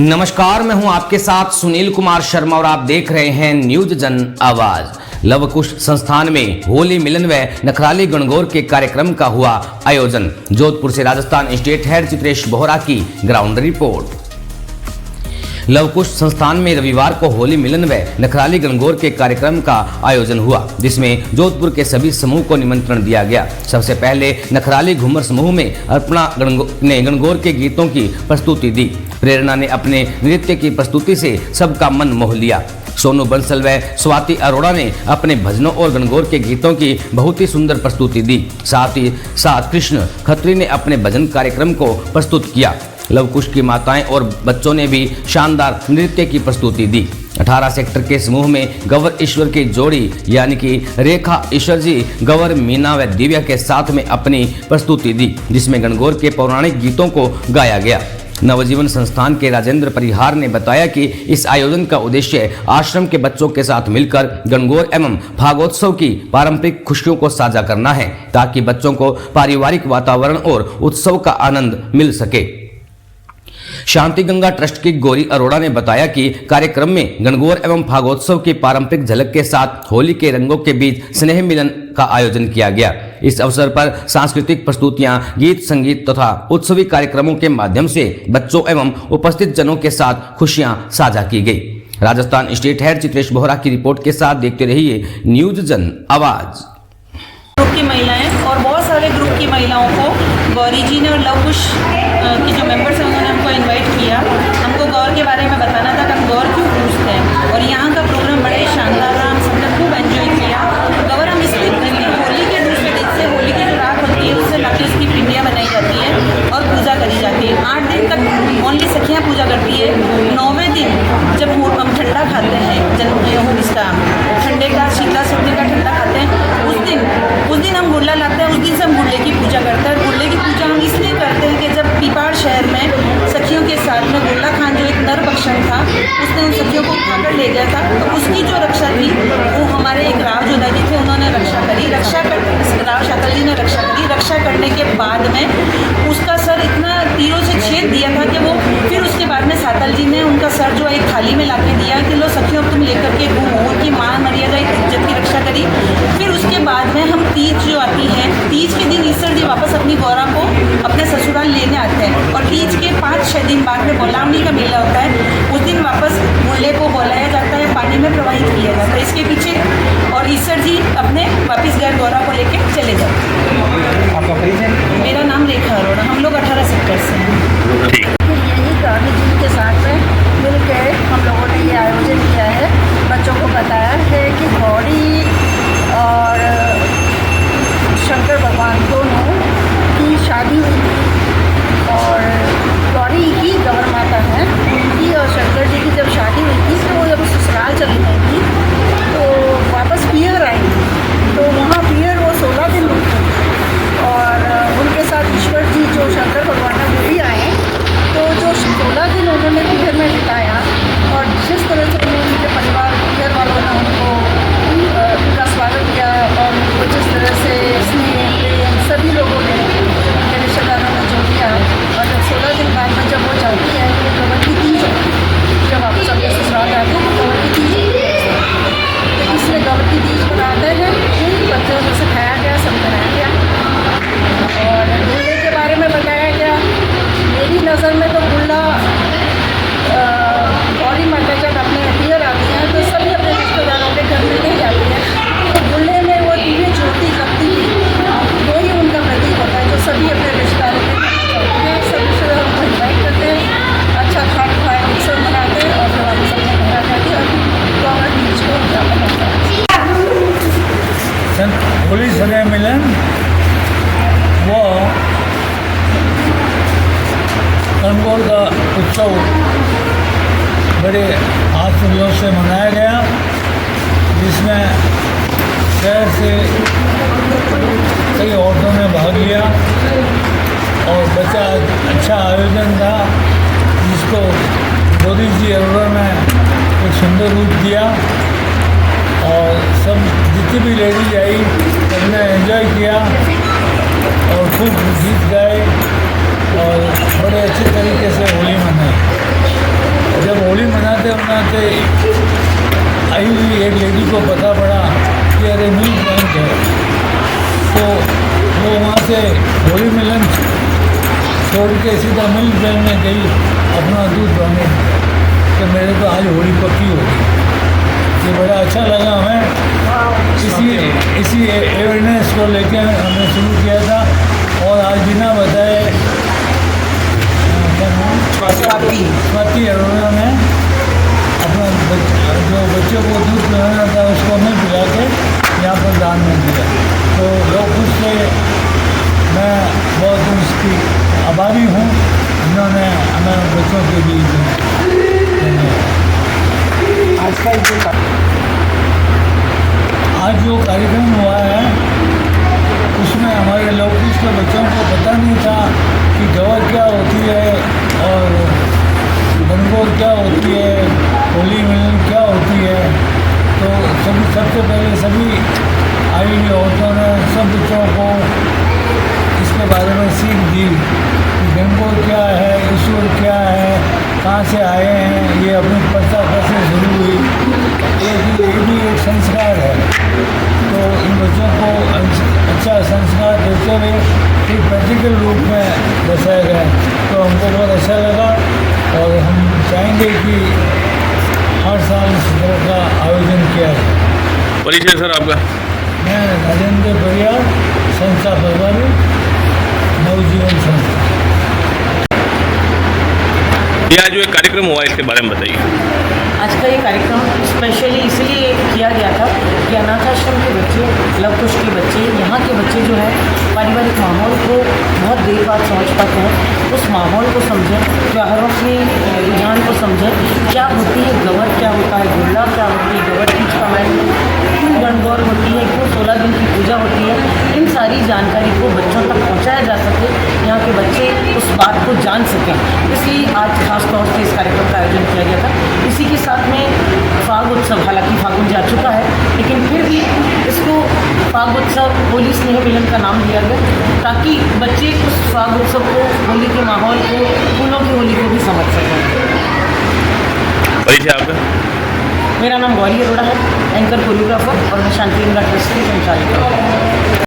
नमस्कार, मैं हूं आपके साथ सुनील कुमार शर्मा और आप देख रहे हैं न्यूज जन आवाज। लवकुश संस्थान में होली मिलन व नखराली गणगौर के कार्यक्रम का हुआ आयोजन। जोधपुर से राजस्थान स्टेट हेड चित्रेश बोहरा की ग्राउंड रिपोर्ट। लवकुश संस्थान में रविवार को होली मिलन व नखराली गणगौर के कार्यक्रम का आयोजन हुआ, जिसमें जोधपुर के सभी समूह को निमंत्रण दिया गया। सबसे पहले नखराली घूमर समूह में अर्पणा ने गणगौर के गीतों की प्रस्तुति दी। प्रेरणा ने अपने नृत्य की प्रस्तुति से सबका मन मोह लिया। सोनू बंसल व स्वाति अरोड़ा ने अपने भजनों और गणगौर के गीतों की बहुत ही सुंदर प्रस्तुति दी। साथ ही साथ कृष्ण खत्री ने अपने भजन कार्यक्रम को प्रस्तुत किया। लवकुश की माताएं और बच्चों ने भी शानदार नृत्य की प्रस्तुति दी। 18 सेक्टर के समूह में गवर ईश्वर की जोड़ी यानी कि रेखा ईश्वर जी गवर मीना व दिव्या के साथ में अपनी प्रस्तुति दी, जिसमें गणगौर के पौराणिक गीतों को गाया गया। नवजीवन संस्थान के राजेंद्र परिहार ने बताया कि इस आयोजन का उद्देश्य आश्रम के बच्चों के साथ मिलकर गणगौर एवं फागोत्सव की पारंपरिक खुशियों को साझा करना है, ताकि बच्चों को पारिवारिक वातावरण और उत्सव का आनंद मिल सके। शांति गंगा ट्रस्ट की गौरी अरोड़ा ने बताया कि कार्यक्रम में गणगौर एवं फागोत्सव की पारंपरिक झलक के साथ होली के रंगों के बीच स्नेह मिलन का आयोजन किया गया। इस अवसर पर सांस्कृतिक प्रस्तुतियां, गीत संगीत तथा उत्सवी कार्यक्रमों के माध्यम से बच्चों एवं उपस्थित जनों के साथ खुशियां साझा की गई। राजस्थान स्टेट हेड चित्रेश बोहरा की रिपोर्ट के साथ देखते रहिए न्यूज जन आवाज। ग्रुप की महिलाएं और बहुत सारे ग्रुप की महिलाओं को गौरी जी ने और लवकुश के जो मेंबर्स हैं उन्होंने हमको इनवाइट किया। हमको गौर के बारे में बताना था कि हम गौर क्यों पूछते हैं, और यहाँ का प्रोग्राम बड़े शानदार रहा। हम सबने खूब एंजॉय किया। गौर हम इसलिए होली के दूसरे दिन से, होली की जो रात होती है उससे लक्ष्मी की पिंडियाँ बनाई जाती है और पूजा करी जाती है। 8 दिन तक ओनली सखियाँ पूजा करती है। 9वें दिन जब हम ठंडा खाते हैं, इसका ठंडे का शीतला सर्दी का ठंडा खाते हैं, उस दिन हम गुड़ला लाते हैं। उस दिन से हम गुड़ले की पूजा करते हैं। गुड़ले की पूजा हम इसलिए करते हैं कि जब पीपाड़ शहर में सखियों के साथ में गुड़ला खान जो एक नर बख्शन था, उसने उन सखियों को उठाकर ले गया था, तो उसकी जो रक्षा थी वो हमारे एक राव जोधा जी थे, उन्होंने रक्षा करी। राव शाकल जी ने रक्षा करी। रक्षा करने के बाद में उसका सर इतना तीरों से छेद दिया था कि वो फिर उसके बाद में सातल जी ने उनका सर जो एक थाली में ला के दिया कि लो सखियों तुम लेकर के घूमो। उनकी मान मर्यादा इज्जत की रक्षा करी। फिर उसके बाद में हम तीज जो आती है, तीज के दिन ईश्वर जी वापस अपनी गौरा को अपने ससुराल लेने आते हैं, और तीज के 5-6 दिन बाद में बोलावनी का मेला होता है। उस दिन वापस गुड़ले को बोलाया जाता है, पानी में प्रवाहित किया जाता है इसके पीछे, और ईश्वर जी अपने वापिस घर गौरा को लेके चले जाते हैं। आपका परिचय? मेरा नाम रेखा अरोड़ा। हम लोग 18 सेक्टर से हैं। यही गांधी जी के साथ में मिलकर हम लोगों ने ये आयोजन किया है। बच्चों को बताया है कि गौरी और शंकर भगवान दोनों की शादी हुई थी, और गौरी ही गवर माता है उनकी, और शंकर जी की जब शादी हुई थी तो वो जब ससुराल चली गई थी तो वापस पियर आई थी। तो वहाँ पियर वो 16 दिन रुकी, और उनके साथ ईश्वर जी जो शंकर भगवान है वो भी आए। तो जो 16 दिन उन्होंने पियर में बिताया, और जिस तरह से उनके परिवार पियर वालों ने उनका स्वागत किया, और उनको जिस तरह से स्नेह प्रेम सभी लोगों ने, उनके रिश्तेदारों ने जो किया, और जब 16 दिन बाद में जब वो जाती है तो गवर की तीज होती है। जब वापस अपने ससुराल जाती है तो गवर की तीज होती है। तो इसलिए गवर की तीज बनाते हैं। बच्चों को सिखाया गया, सब कराया गया, और गुड़ले के बारे में बताया गया। मेरी नज़र में तो गुड़ला गौरी माता जब अपने पियर आती हैं तो सभी अपने रिश्तेदारों के घर में नहीं जाती हैं, तो गुड़ले में वो दिव्य ज्योति जगती थी, वही उनका प्रतीक होता है जो सभी अपने रिश्तेदारों के घर में जाती हैं। सब रिश्तेदारों को इन्वाइट करते हैं, अच्छा खाना खाए उत्सव मनाते हैं, और फिर वापस अपने घर आ जाती है, और गौर तीज को उद्यापन होता है। होली स्नेह मिलन वो गणगौर का उत्सव बड़े हर्षोल्लास से मनाया गया, जिसमें शहर से कई औरतों ने भाग लिया, और बच्चा अच्छा आयोजन था, जिसको गौरी जी अरोड़ा ने एक सुंदर रूप दिया, और सब जितनी भी लेडीज आई सबने एंजॉय किया और खूब गीत गाए और बड़े अच्छे तरीके से होली मनाई। बनाते आई हुई एक लेडी को पता पड़ा कि अरे मिल्क बैंक है, तो वो वहाँ से होली मिलन छोड़ के सीधा मिल्क बैंक में गई अपना दूध भरने कि मेरे तो आज होली पक्की होगी। ये बड़ा अच्छा लगा हमें। इसी अवेयरनेस को लेकर हमने शुरू किया था और आज बिना बताए स्वाति अरोड़ा ने अपना जो बच्चों को दूध पिलाना था उसको हमें पिला के यहाँ पर दान में दिया। तो लोग खुश थे, मैं बहुत उसकी आभारी हूँ, उन्होंने हमें बच्चों के लिए आज जो कार्यक्रम हुआ है उसमें हमारे लोकुश के बच्चों को पता नहीं था कि गवर क्या होती है और गणगौर क्या होती है, होली मिलन क्या होती है। तो सबसे पहले सभी आई हुई औरतों ने सब बच्चों को इसके बारे में सीख दी कि गणगौर क्या है, ईश्वर क्या है, कहाँ से आए हैं, ये अपनी प्रथा कैसे शुरू हुई। ये भी एक संस्कार है। तो इन बच्चों को अच्छा संस्कार देते हुए एक प्रैक्टिकल रूप में दर्शाया गया, तो हमको बहुत अच्छा लगा और हम चाहेंगे कि हर साल इस तरह का आयोजन किया जाए। परिचय सर आपका? मैं राजेंद्र परियार, संस्था प्रभारी, नवजीवन संस्था। यह जो एक कार्यक्रम हुआ इसके बारे में बताइए। आज का ये कार्यक्रम स्पेशली इसलिए किया गया था कि अनाथ आश्रम के बच्चे, लवकुश के बच्चे, यहाँ के बच्चे जो है पारिवारिक माहौल को बहुत देर बाद समझ पाते हैं। उस माहौल को समझें, त्योहारों के रुझान को समझें, क्या होती है गवर, क्या होता है गुल्ला, क्या होती है गवर तीज का महत्व, क्यों गणगौर होती है, क्यों 16 दिन की पूजा होती है। इन सारी जानकारी को बच्चों तक पहुँचाया जा सके, यहाँ के बच्चे उस बात को जान सकें, इसलिए आज खास तौर से इस कार्यक्रम का आयोजन किया गया था। इसी के साथ में फाग उत्सव, हालांकि फागुन जा चुका है लेकिन फिर भी इसको फाग उत्सव होली स्नेह मिलन का नाम दिया गया ताकि बच्चे उस फाग उत्सव को, होली के माहौल को, फूलों की होली को भी समझ सकें। परिचय आपका? मेरा नाम गौरी अरोड़ा है, एंकर कोरियोग्राफर और मैं शांति इंदिरा ट्रस्ट की संचालिका हूँ।